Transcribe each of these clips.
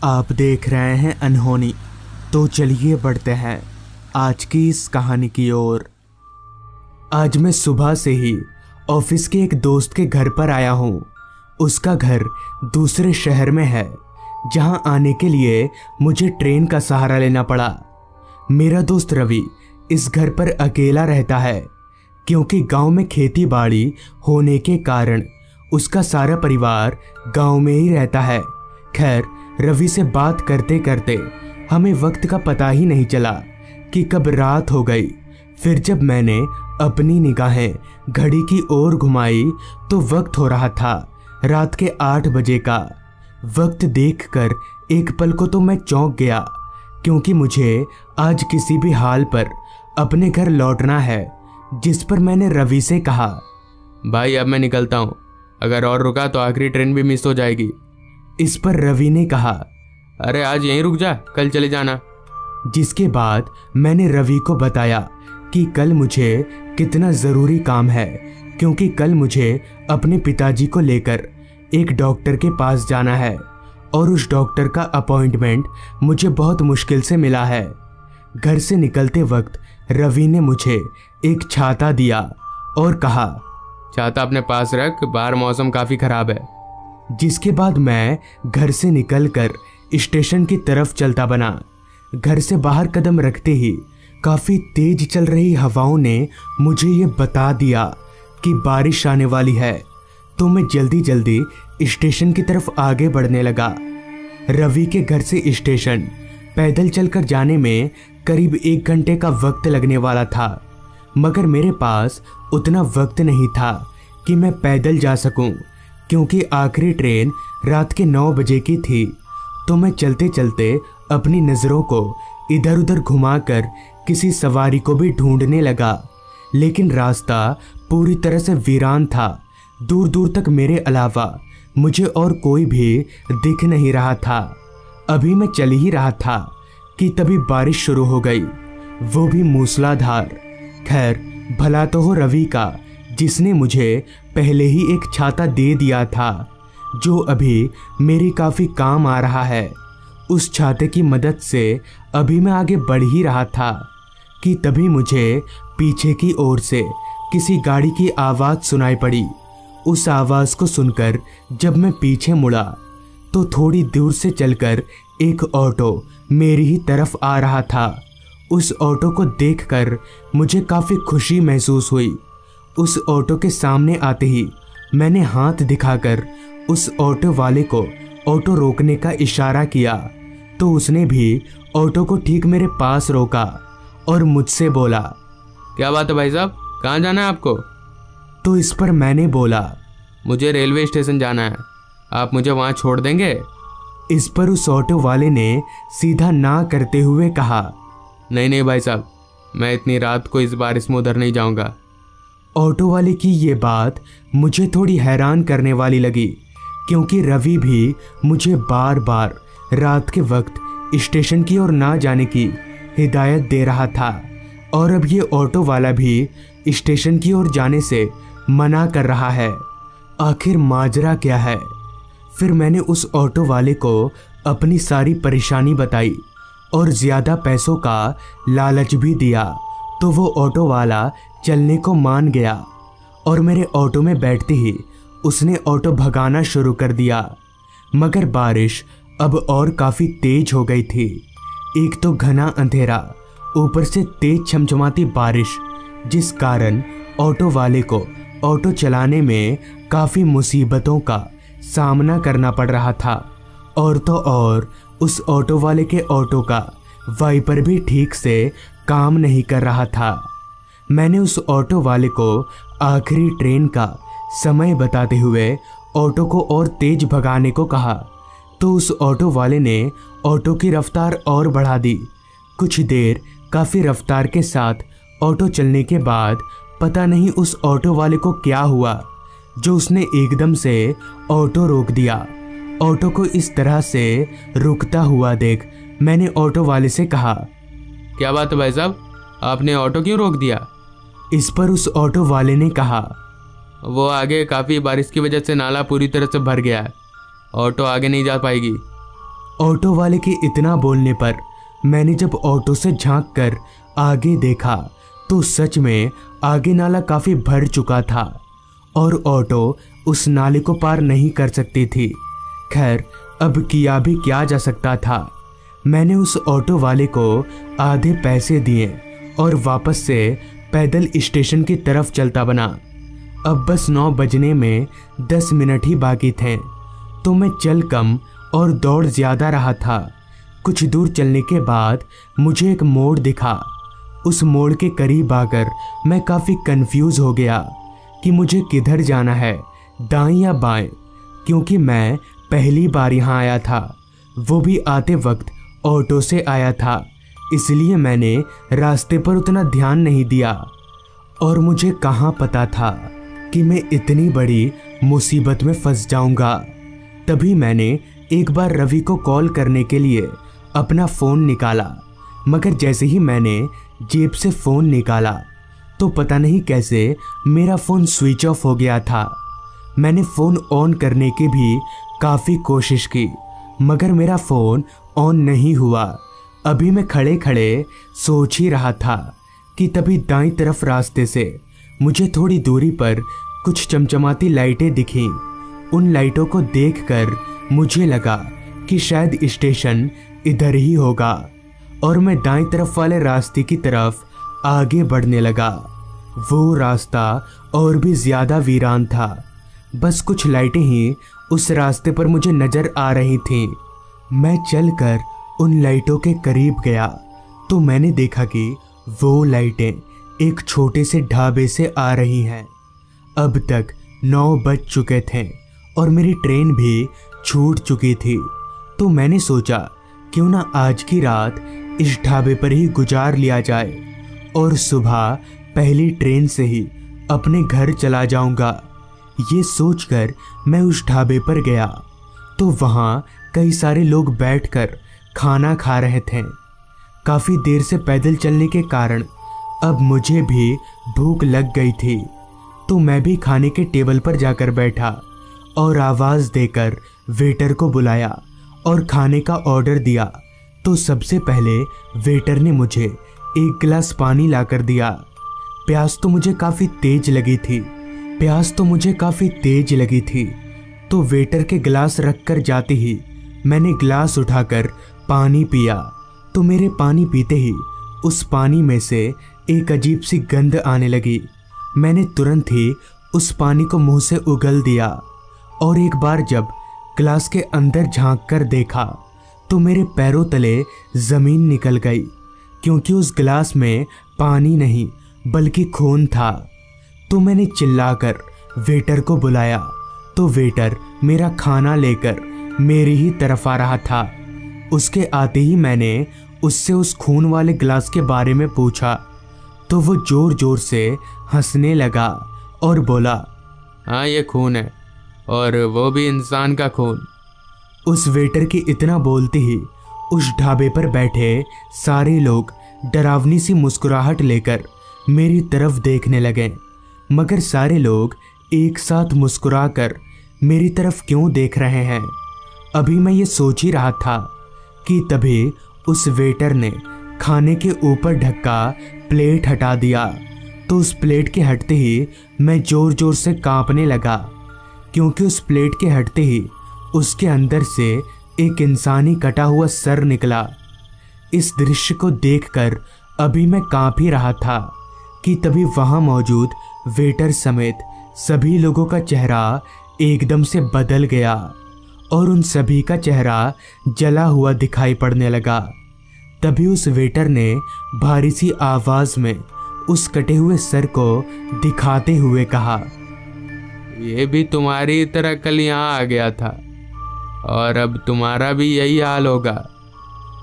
आप देख रहे हैं अनहोनी। तो चलिए बढ़ते हैं आज की इस कहानी की ओर। आज मैं सुबह से ही ऑफिस के एक दोस्त के घर पर आया हूँ। उसका घर दूसरे शहर में है, जहाँ आने के लिए मुझे ट्रेन का सहारा लेना पड़ा। मेरा दोस्त रवि इस घर पर अकेला रहता है, क्योंकि गांव में खेती बाड़ी होने के कारण उसका सारा परिवार गांव में ही रहता है। खैर, रवि से बात करते करते हमें वक्त का पता ही नहीं चला कि कब रात हो गई। फिर जब मैंने अपनी निगाहें घड़ी की ओर घुमाई तो वक्त हो रहा था रात के 8 बजे का। वक्त देखकर एक पल को तो मैं चौंक गया, क्योंकि मुझे आज किसी भी हाल पर अपने घर लौटना है। जिस पर मैंने रवि से कहा, भाई अब मैं निकलता हूँ, अगर और रुका तो आखिरी ट्रेन भी मिस हो जाएगी। इस पर रवि ने कहा, अरे आज यहीं रुक जा, कल चले जाना। जिसके बाद मैंने रवि को बताया कि कल मुझे कितना ज़रूरी काम है, क्योंकि कल मुझे अपने पिताजी को लेकर एक डॉक्टर के पास जाना है और उस डॉक्टर का अपॉइंटमेंट मुझे बहुत मुश्किल से मिला है। घर से निकलते वक्त रवि ने मुझे एक छाता दिया और कहा, छाता अपने पास रख, बाहर मौसम काफ़ी ख़राब है। जिसके बाद मैं घर से निकलकर स्टेशन की तरफ चलता बना। घर से बाहर कदम रखते ही काफ़ी तेज चल रही हवाओं ने मुझे ये बता दिया कि बारिश आने वाली है, तो मैं जल्दी जल्दी स्टेशन की तरफ आगे बढ़ने लगा। रवि के घर से स्टेशन पैदल चलकर जाने में करीब 1 घंटे का वक्त लगने वाला था, मगर मेरे पास उतना वक्त नहीं था कि मैं पैदल जा सकूं, क्योंकि आखिरी ट्रेन रात के 9 बजे की थी। तो मैं चलते चलते अपनी नज़रों को इधर उधर घुमाकर किसी सवारी को भी ढूंढने लगा, लेकिन रास्ता पूरी तरह से वीरान था। दूर दूर तक मेरे अलावा मुझे और कोई भी दिख नहीं रहा था। अभी मैं चल ही रहा था कि तभी बारिश शुरू हो गई, वो भी मूसलाधार। खैर, भला तो हो रवि का, जिसने मुझे पहले ही एक छाता दे दिया था, जो अभी मेरी काफ़ी काम आ रहा है। उस छाते की मदद से अभी मैं आगे बढ़ ही रहा था कि तभी मुझे पीछे की ओर से किसी गाड़ी की आवाज़ सुनाई पड़ी। उस आवाज़ को सुनकर जब मैं पीछे मुड़ा तो थोड़ी दूर से चलकर एक ऑटो मेरी ही तरफ आ रहा था। उस ऑटो को देखकर मुझे काफ़ी खुशी महसूस हुई। उस ऑटो के सामने आते ही मैंने हाथ दिखाकर उस ऑटो वाले को ऑटो रोकने का इशारा किया, तो उसने भी ऑटो को ठीक मेरे पास रोका और मुझसे बोला, क्या बात है भाई साहब, कहाँ जाना है आपको? तो इस पर मैंने बोला, मुझे रेलवे स्टेशन जाना है, आप मुझे वहाँ छोड़ देंगे? इस पर उस ऑटो वाले ने सीधा ना करते हुए कहा, नहीं नहीं भाई साहब, मैं इतनी रात को इस बारिश में उधर नहीं जाऊँगा। ऑटो वाले की ये बात मुझे थोड़ी हैरान करने वाली लगी, क्योंकि रवि भी मुझे बार बार रात के वक्त स्टेशन की ओर ना जाने की हिदायत दे रहा था, और अब ये ऑटो वाला भी स्टेशन की ओर जाने से मना कर रहा है। आखिर माजरा क्या है? फिर मैंने उस ऑटो वाले को अपनी सारी परेशानी बताई और ज़्यादा पैसों का लालच भी दिया, तो वो ऑटो वाला चलने को मान गया और मेरे ऑटो में बैठते ही उसने ऑटो भगाना शुरू कर दिया। मगर बारिश अब और काफ़ी तेज हो गई थी। एक तो घना अंधेरा, ऊपर से तेज छमछमाती बारिश, जिस कारण ऑटो वाले को ऑटो चलाने में काफ़ी मुसीबतों का सामना करना पड़ रहा था। और तो और उस ऑटो वाले के ऑटो का वाइपर भी ठीक से काम नहीं कर रहा था। मैंने उस ऑटो वाले को आखिरी ट्रेन का समय बताते हुए ऑटो को और तेज भगाने को कहा, तो उस ऑटो वाले ने ऑटो की रफ्तार और बढ़ा दी। कुछ देर काफ़ी रफ्तार के साथ ऑटो चलने के बाद पता नहीं उस ऑटो वाले को क्या हुआ, जो उसने एकदम से ऑटो रोक दिया। ऑटो को इस तरह से रुकता हुआ देख मैंने ऑटो वाले से कहा, क्या बात है भाई साहब, आपने ऑटो क्यों रोक दिया? इस पर उस ऑटो वाले ने कहा, वो आगे काफ़ी बारिश की वजह से नाला पूरी तरह से भर गया है, ऑटो आगे नहीं जा पाएगी। ऑटो वाले के इतना बोलने पर मैंने जब ऑटो से झांक कर आगे देखा तो सच में आगे नाला काफ़ी भर चुका था और ऑटो उस नाले को पार नहीं कर सकती थी। खैर, अब किया भी क्या जा सकता था। मैंने उस ऑटो वाले को आधे पैसे दिए और वापस से पैदल स्टेशन की तरफ चलता बना। अब बस 9 बजने में 10 मिनट ही बाकी थे, तो मैं चल कम और दौड़ ज़्यादा रहा था। कुछ दूर चलने के बाद मुझे एक मोड़ दिखा। उस मोड़ के करीब आकर मैं काफ़ी कंफ्यूज हो गया कि मुझे किधर जाना है, दाएं या बाएं, क्योंकि मैं पहली बार यहाँ आया था, वो भी आते वक्त ऑटो से आया था, इसलिए मैंने रास्ते पर उतना ध्यान नहीं दिया। और मुझे कहाँ पता था कि मैं इतनी बड़ी मुसीबत में फंस जाऊंगा। तभी मैंने एक बार रवि को कॉल करने के लिए अपना फ़ोन निकाला, मगर जैसे ही मैंने जेब से फ़ोन निकाला तो पता नहीं कैसे मेरा फ़ोन स्विच ऑफ हो गया था। मैंने फ़ोन ऑन करने की भी काफ़ी कोशिश की, मगर मेरा फ़ोन ऑन नहीं हुआ। अभी मैं खड़े खड़े सोच ही रहा था कि तभी दाईं तरफ रास्ते से मुझे थोड़ी दूरी पर कुछ चमचमाती लाइटें दिखीं। उन लाइटों को देखकर मुझे लगा कि शायद स्टेशन इधर ही होगा और मैं दाईं तरफ वाले रास्ते की तरफ आगे बढ़ने लगा। वो रास्ता और भी ज़्यादा वीरान था, बस कुछ लाइटें ही उस रास्ते पर मुझे नज़र आ रही थीं। मैं चलकर उन लाइटों के करीब गया तो मैंने देखा कि वो लाइटें एक छोटे से ढाबे से आ रही हैं। अब तक 9 बज चुके थे और मेरी ट्रेन भी छूट चुकी थी, तो मैंने सोचा क्यों ना आज की रात इस ढाबे पर ही गुजार लिया जाए और सुबह पहली ट्रेन से ही अपने घर चला जाऊंगा। ये सोचकर मैं उस ढाबे पर गया तो वहाँ कई सारे लोग बैठकर खाना खा रहे थे। काफ़ी देर से पैदल चलने के कारण अब मुझे भी भूख लग गई थी, तो मैं भी खाने के टेबल पर जाकर बैठा और आवाज़ देकर वेटर को बुलाया और खाने का ऑर्डर दिया। तो सबसे पहले वेटर ने मुझे 1 गिलास पानी लाकर दिया। प्यास तो मुझे काफ़ी तेज लगी थी, तो वेटर के गिलास रखकर जाते ही मैंने गिलास उठाकर पानी पिया। तो मेरे पानी पीते ही उस पानी में से एक अजीब सी गंध आने लगी। मैंने तुरंत ही उस पानी को मुंह से उगल दिया और एक बार जब गिलास के अंदर झांक कर देखा तो मेरे पैरों तले ज़मीन निकल गई, क्योंकि उस गिलास में पानी नहीं बल्कि खून था। तो मैंने चिल्लाकर वेटर को बुलाया तो वेटर मेरा खाना लेकर मेरी ही तरफ आ रहा था। उसके आते ही मैंने उससे उस खून वाले गिलास के बारे में पूछा तो वो ज़ोर ज़ोर से हंसने लगा और बोला, हाँ ये खून है, और वो भी इंसान का खून। उस वेटर के इतना बोलते ही उस ढाबे पर बैठे सारे लोग डरावनी सी मुस्कुराहट लेकर मेरी तरफ देखने लगे, मगर सारे लोग एक साथ मुस्कुराकर मेरी तरफ क्यों देख रहे हैं। अभी मैं ये सोच ही रहा था कि तभी उस वेटर ने खाने के ऊपर ढका प्लेट हटा दिया। तो उस प्लेट के हटते ही मैं ज़ोर ज़ोर से कांपने लगा, क्योंकि उस प्लेट के हटते ही उसके अंदर से एक इंसानी कटा हुआ सर निकला। इस दृश्य को देखकर अभी मैं कांप ही रहा था कि तभी वहाँ मौजूद वेटर समेत सभी लोगों का चेहरा एकदम से बदल गया और उन सभी का चेहरा जला हुआ दिखाई पड़ने लगा। तभी उस वेटर ने भारी सी आवाज़ में उस कटे हुए सर को दिखाते हुए कहा, ये भी तुम्हारी तरह कल यहाँ आ गया था और अब तुम्हारा भी यही हाल होगा।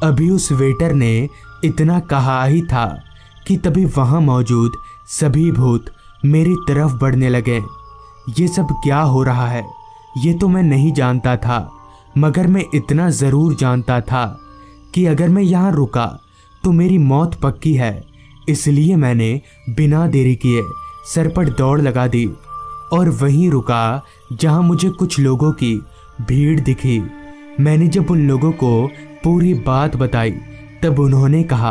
अभी उस वेटर ने इतना कहा ही था कि तभी वहाँ मौजूद सभी भूत मेरी तरफ बढ़ने लगे। ये सब क्या हो रहा है ये तो मैं नहीं जानता था, मगर मैं इतना ज़रूर जानता था कि अगर मैं यहाँ रुका तो मेरी मौत पक्की है। इसलिए मैंने बिना देरी किए सर पर दौड़ लगा दी और वहीं रुका जहाँ मुझे कुछ लोगों की भीड़ दिखी। मैंने जब उन लोगों को पूरी बात बताई तब उन्होंने कहा,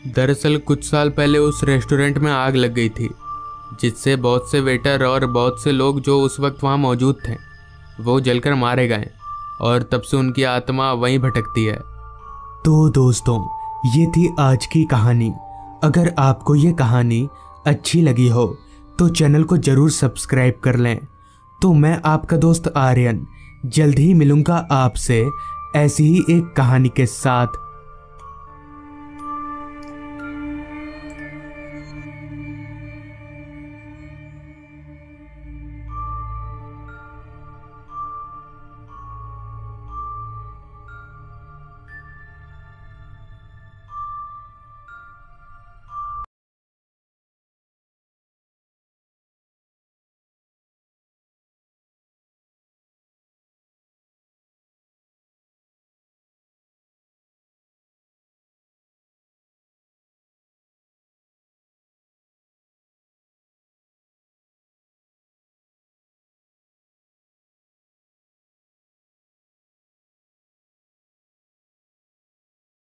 दरअसल कुछ साल पहले उस रेस्टोरेंट में आग लग गई थी, जिससे बहुत से वेटर और बहुत से लोग जो उस वक्त वहाँ मौजूद थे वो जलकर मारे गए और तब से उनकी आत्मा वहीं भटकती है। तो दोस्तों, ये थी आज की कहानी। अगर आपको ये कहानी अच्छी लगी हो तो चैनल को ज़रूर सब्सक्राइब कर लें। तो मैं आपका दोस्त आर्यन जल्द ही मिलूँगा आपसे ऐसी ही एक कहानी के साथ।